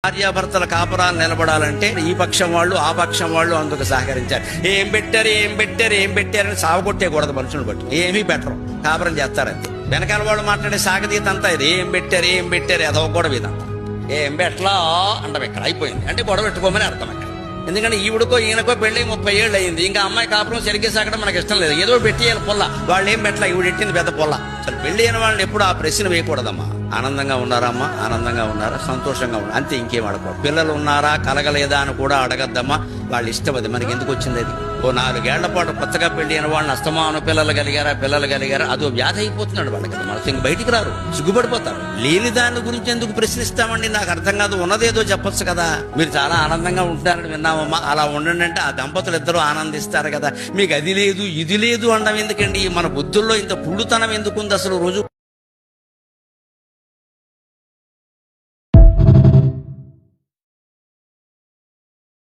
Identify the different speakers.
Speaker 1: భార్యాభర్తల కాపురాలు నిలబడాలంటే ఈ పక్షం వాళ్ళు ఆ పక్షం వాళ్ళు అందుకు సహకరించారు. ఏం పెట్టారని సావగొట్టేయకూడదు మనుషులు బట్టి. ఏమీ పెట్టరు, కాపురం చేస్తారంతే. వెనకాల వాళ్ళు మాట్లాడే సాగతీత అంతా ఇది. ఏం పెట్టారు అదవ గొడవ ఇదంతా. ఏం పెట్టలా అంటాం. ఇక్కడ అయిపోయింది అంటే గొడవ పెట్టుకోమని అర్థం. అక్కడ ఎందుకంటే ఈవిడకో ఈయనకో పెళ్లి 30 ఏళ్ళు అయింది. ఇంకా అమ్మాయి కాపురం సరిగ్గా సాగడం మనకి ఇష్టం లేదు. ఏదో పెట్టేయాలి పొల్ల. వాళ్ళు ఏం పెట్టలా, ఈవిడ ఎట్టింది పెద్ద పొల్ల. అసలు పెళ్లి అయిన వాళ్ళని ఎప్పుడు ఆ ప్రశ్న వేయకూడదమ్మా. ఆనందంగా ఉన్నారా అమ్మా, ఆనందంగా ఉన్నారా, సంతోషంగా ఉన్నారు అంతే, ఇంకేం అడగకూడదు. పిల్లలు ఉన్నారా కలగలేదా అని కూడా అడగద్దమ్మా. వాళ్ళు ఇష్టం అది, మనకి ఎందుకు వచ్చింది అది. ఓ 4 ఏళ్ల పాటు కొత్తగా పెళ్లి అయిన వాళ్ళని అస్తమానం పిల్లలు కలిగారా అదో వ్యాధి అయిపోతున్నాడు వాళ్ళకి. మనసు ఇంక బయటికి రారు, సిగ్గుపడిపోతారు. లేని దాని గురించి ఎందుకు ప్రశ్నిస్తామండి, నాకు అర్థం కాదు. ఉన్నదేదో చెప్పొచ్చు కదా. మీరు చాలా ఆనందంగా ఉంటారని విన్నామమ్మా, అలా ఉండండి అంటే ఆ దంపతులు ఇద్దరు ఆనందిస్తారు కదా. మీకు అది లేదు ఇది లేదు అనడం ఎందుకండి? మన బుద్ధుల్లో ఇంత పుళ్ళుతనం ఎందుకుంది అసలు? రోజు